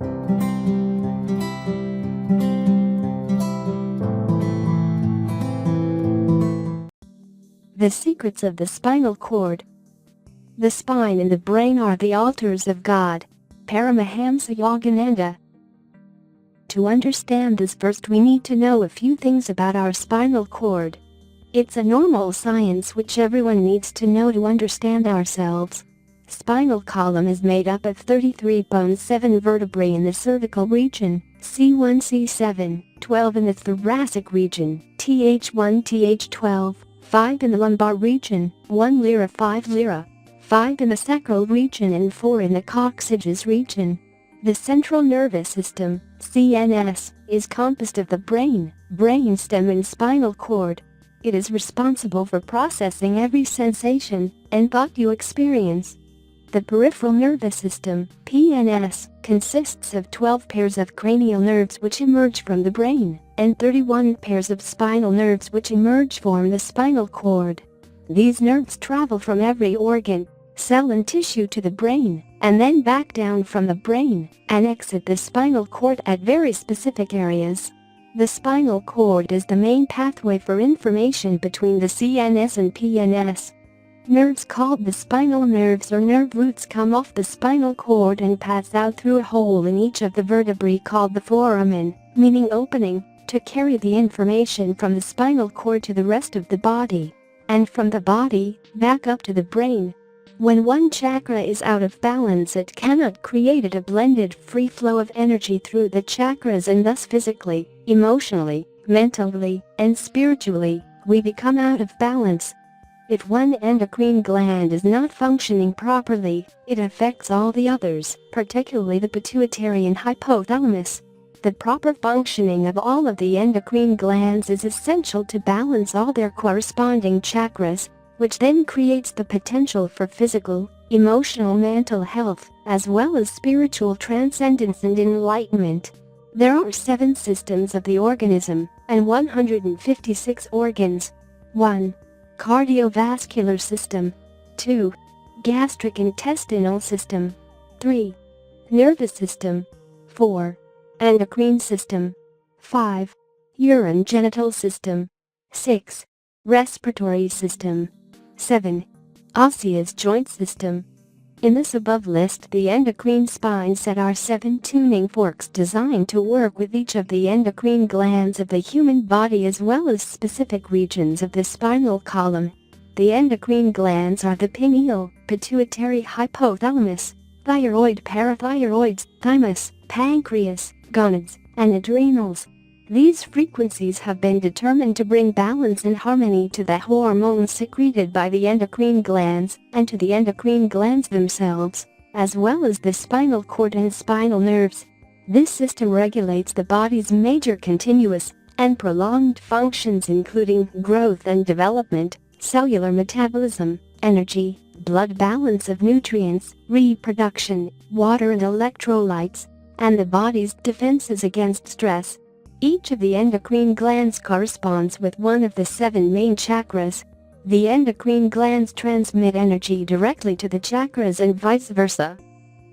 The secrets of the spinal cord. The spine and the brain are the altars of God. Paramahamsa Yogananda. To understand this, first we need to know a few things about our spinal cord. It's a normal science which everyone needs to know to understand ourselves. Spinal column is made up of 33 bones, 7 vertebrae in the cervical region, C1 C7, 12 in the thoracic region, TH1 TH12, 5 in the lumbar region, 1 lira 5 lira, 5 in the sacral region and 4 in the coccyges region. The central nervous system, CNS, is composed of the brain, brainstem and spinal cord. It is responsible for processing every sensation and thought you experience. The peripheral nervous system, PNS, consists of 12 pairs of cranial nerves which emerge from the brain, and 31 pairs of spinal nerves which emerge from the spinal cord. These nerves travel from every organ, cell and tissue to the brain, and then back down from the brain, and exit the spinal cord at very specific areas. The spinal cord is the main pathway for information between the CNS and PNS. Nerves called the spinal nerves or nerve roots come off the spinal cord and pass out through a hole in each of the vertebrae called the foramen, meaning opening, to carry the information from the spinal cord to the rest of the body, and from the body, back up to the brain. When one chakra is out of balance, it cannot create a blended free flow of energy through the chakras, and thus physically, emotionally, mentally, and spiritually, we become out of balance. If one endocrine gland is not functioning properly, it affects all the others, particularly the pituitary and hypothalamus. The proper functioning of all of the endocrine glands is essential to balance all their corresponding chakras, which then creates the potential for physical, emotional, mental health, as well as spiritual transcendence and enlightenment. There are 7 systems of the organism, and 156 organs. 1. Cardiovascular system. 2. Gastric intestinal system. 3. Nervous system. 4. Endocrine system. 5. Urine genital system. 6. Respiratory system. 7. Osseous joint system. In this above list, the endocrine spine set are 7 tuning forks designed to work with each of the endocrine glands of the human body as well as specific regions of the spinal column. The endocrine glands are the pineal, pituitary, hypothalamus, thyroid, parathyroids, thymus, pancreas, gonads, and adrenals. These frequencies have been determined to bring balance and harmony to the hormones secreted by the endocrine glands and to the endocrine glands themselves, as well as the spinal cord and spinal nerves. This system regulates the body's major continuous and prolonged functions, including growth and development, cellular metabolism, energy, blood balance of nutrients, reproduction, water and electrolytes, and the body's defenses against stress. Each of the endocrine glands corresponds with one of the 7 main chakras. The endocrine glands transmit energy directly to the chakras and vice versa.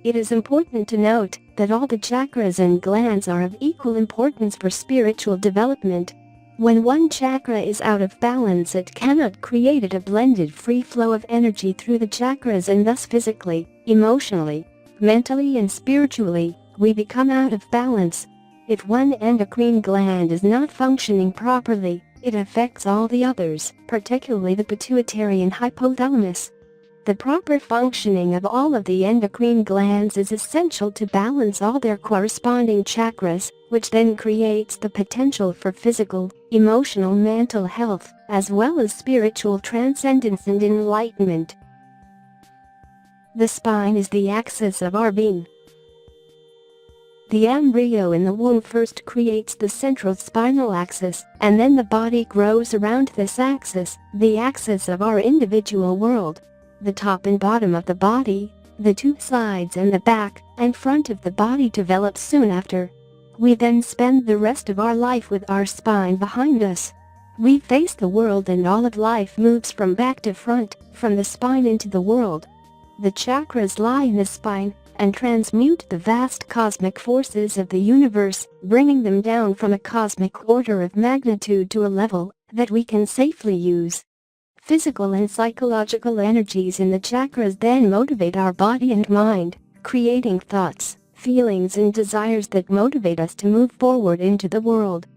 It is important to note that all the chakras and glands are of equal importance for spiritual development. When one chakra is out of balance, it cannot create a blended free flow of energy through the chakras, and thus physically, emotionally, mentally and spiritually, we become out of balance. If one endocrine gland is not functioning properly, it affects all the others, particularly the pituitary and hypothalamus. The proper functioning of all of the endocrine glands is essential to balance all their corresponding chakras, which then creates the potential for physical, emotional, mental health, as well as spiritual transcendence and enlightenment. The spine is the axis of our being. The embryo in the womb first creates the central spinal axis, and then the body grows around this axis, the axis of our individual world. The top and bottom of the body, the 2 sides and the back and front of the body develop soon after. We then spend the rest of our life with our spine behind us. We face the world, and all of life moves from back to front, from the spine into the world. The chakras lie in the spine, and transmute the vast cosmic forces of the universe, bringing them down from a cosmic order of magnitude to a level that we can safely use. Physical and psychological energies in the chakras then motivate our body and mind, creating thoughts, feelings and desires that motivate us to move forward into the world.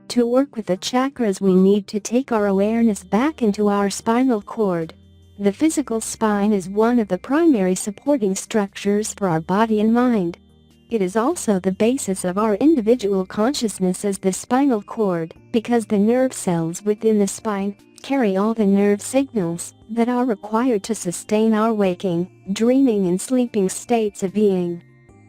To work with the chakras, we need to take our awareness back into our spinal cord. The physical spine is one of the primary supporting structures for our body and mind. It is also the basis of our individual consciousness as the spinal cord, because the nerve cells within the spine carry all the nerve signals that are required to sustain our waking, dreaming and sleeping states of being.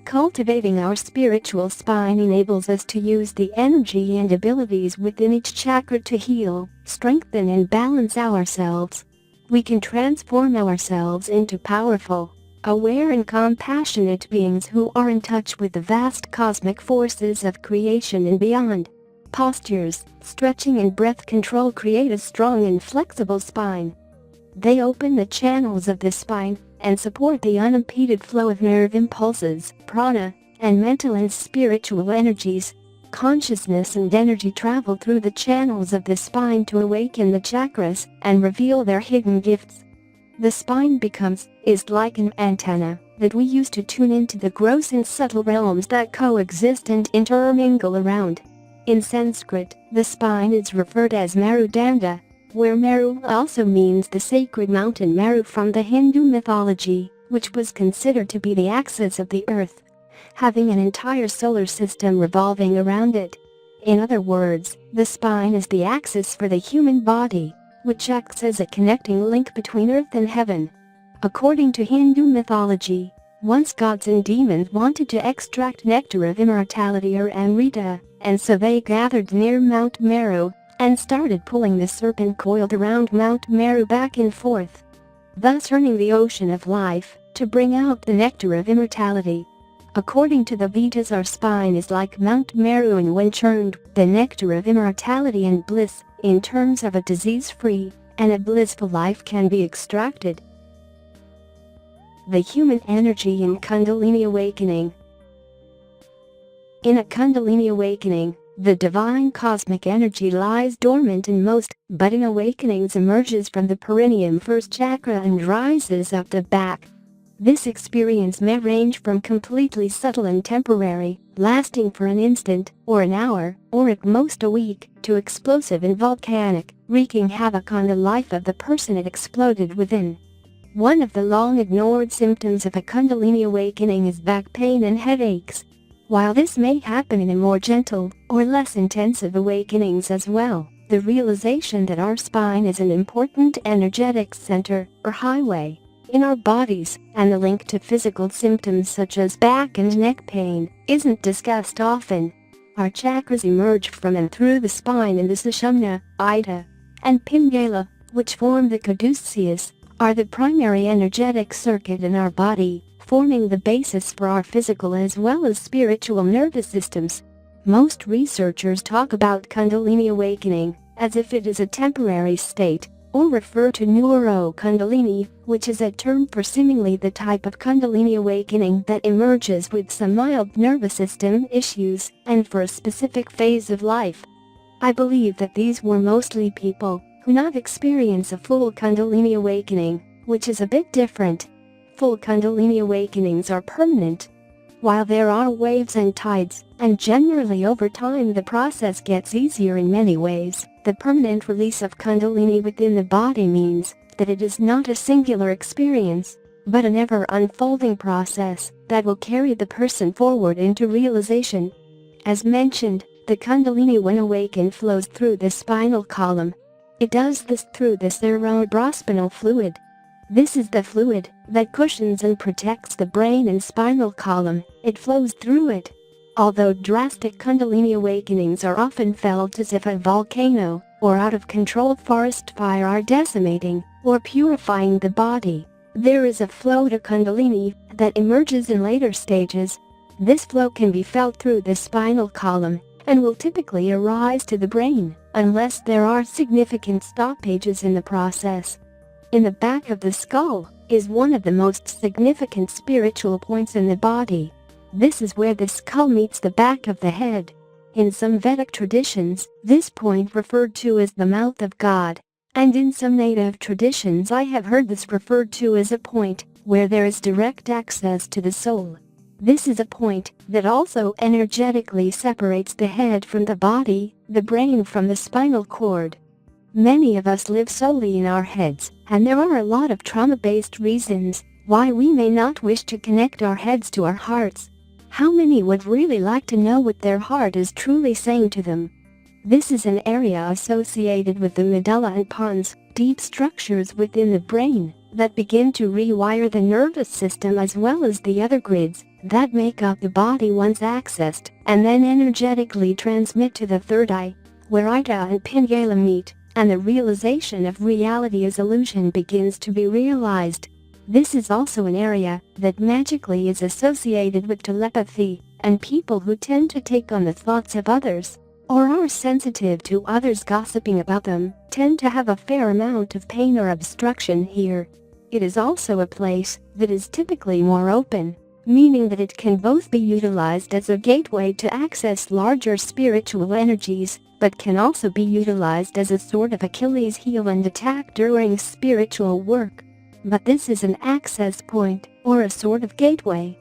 Cultivating our spiritual spine enables us to use the energy and abilities within each chakra to heal, strengthen and balance ourselves. We can transform ourselves into powerful, aware and compassionate beings who are in touch with the vast cosmic forces of creation and beyond. Postures, stretching and breath control create a strong and flexible spine. They open the channels of the spine and support the unimpeded flow of nerve impulses, prana, and mental and spiritual energies. Consciousness and energy travel through the channels of the spine to awaken the chakras and reveal their hidden gifts. The spine is like an antenna that we use to tune into the gross and subtle realms that coexist and intermingle around. In Sanskrit, the spine is referred as Marudanda, where Meru also means the sacred mountain Meru from the Hindu mythology, which was considered to be the axis of the earth, having an entire solar system revolving around it. In other words, the spine is the axis for the human body, which acts as a connecting link between earth and heaven. According to Hindu mythology, once gods and demons wanted to extract nectar of immortality or Amrita, and so they gathered near Mount Meru and started pulling the serpent coiled around Mount Meru back and forth, thus turning the ocean of life to bring out the nectar of immortality. According to the Vedas, our spine is like Mount Meru, and when churned, the nectar of immortality and bliss, in terms of a disease-free and a blissful life, can be extracted. The human energy in Kundalini awakening. In a Kundalini awakening, the divine cosmic energy lies dormant in most, but in awakenings emerges from the perineum first chakra and rises up the back. This experience may range from completely subtle and temporary, lasting for an instant, or an hour, or at most a week, to explosive and volcanic, wreaking havoc on the life of the person it exploded within. One of the long-ignored symptoms of a Kundalini awakening is back pain and headaches. While this may happen in a more gentle or less intensive awakenings as well, the realization that our spine is an important energetic center or highway in our bodies, and the link to physical symptoms such as back and neck pain, isn't discussed often. Our chakras emerge from and through the spine, and the Sushumna, Ida, and Pingala, which form the caduceus, are the primary energetic circuit in our body, forming the basis for our physical as well as spiritual nervous systems. Most researchers talk about Kundalini awakening as if it is a temporary state, or refer to neuro-Kundalini, which is a term for seemingly the type of Kundalini awakening that emerges with some mild nervous system issues and for a specific phase of life. I believe that these were mostly people who not experience a full Kundalini awakening, which is a bit different. Full Kundalini awakenings are permanent. While there are waves and tides, and generally over time the process gets easier in many ways, the permanent release of Kundalini within the body means that it is not a singular experience, but an ever-unfolding process that will carry the person forward into realization. As mentioned, the Kundalini when awakened flows through the spinal column. It does this through the cerebrospinal fluid. This is the fluid that cushions and protects the brain and spinal column. It flows through it. Although drastic Kundalini awakenings are often felt as if a volcano or out-of-control forest fire are decimating or purifying the body, there is a flow to Kundalini that emerges in later stages. This flow can be felt through the spinal column and will typically arise to the brain unless there are significant stoppages in the process. In the back of the skull, is one of the most significant spiritual points in the body. This is where the skull meets the back of the head. In some Vedic traditions, this point referred to as the mouth of God, and in some native traditions I have heard this referred to as a point where there is direct access to the soul. This is a point that also energetically separates the head from the body, the brain from the spinal cord. Many of us live solely in our heads, and there are a lot of trauma-based reasons why we may not wish to connect our heads to our hearts. How many would really like to know what their heart is truly saying to them? This is an area associated with the medulla and pons, deep structures within the brain that begin to rewire the nervous system as well as the other grids that make up the body once accessed, and then energetically transmit to the third eye, where Ida and Pingala meet, and the realization of reality as illusion begins to be realized. This is also an area that magically is associated with telepathy, and people who tend to take on the thoughts of others, or are sensitive to others gossiping about them, tend to have a fair amount of pain or obstruction here. It is also a place that is typically more open, meaning that it can both be utilized as a gateway to access larger spiritual energies, but can also be utilized as a sort of Achilles heel and attack during spiritual work. But this is an access point, or a sort of gateway.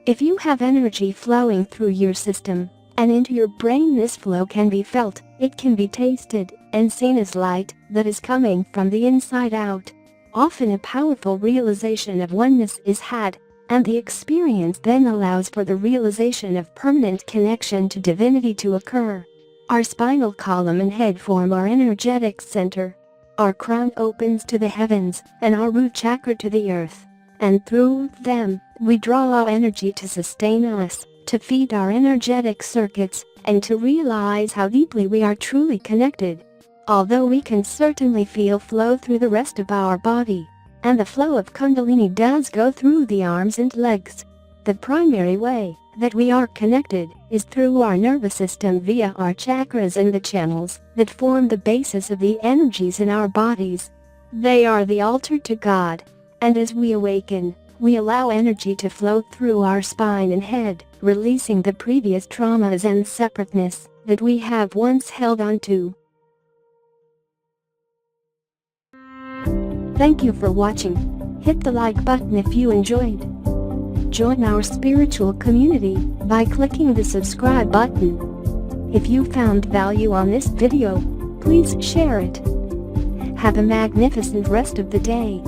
If you have energy flowing through your system and into your brain, this flow can be felt, it can be tasted, and seen as light that is coming from the inside out. Often a powerful realization of oneness is had, and the experience then allows for the realization of permanent connection to divinity to occur. Our spinal column and head form our energetic center. Our crown opens to the heavens, and our root chakra to the earth. And through them, we draw our energy to sustain us, to feed our energetic circuits, and to realize how deeply we are truly connected. Although we can certainly feel flow through the rest of our body, and the flow of Kundalini does go through the arms and legs, the primary way that we are connected is through our nervous system via our chakras and the channels that form the basis of the energies in our bodies. They are the altar to God, and as we awaken, we allow energy to flow through our spine and head, releasing the previous traumas and separateness that we have once held on to. Thank you for watching. Hit the like button if you enjoyed. Join our spiritual community by clicking the subscribe button. If you found value on this video, please share it. Have a magnificent rest of the day.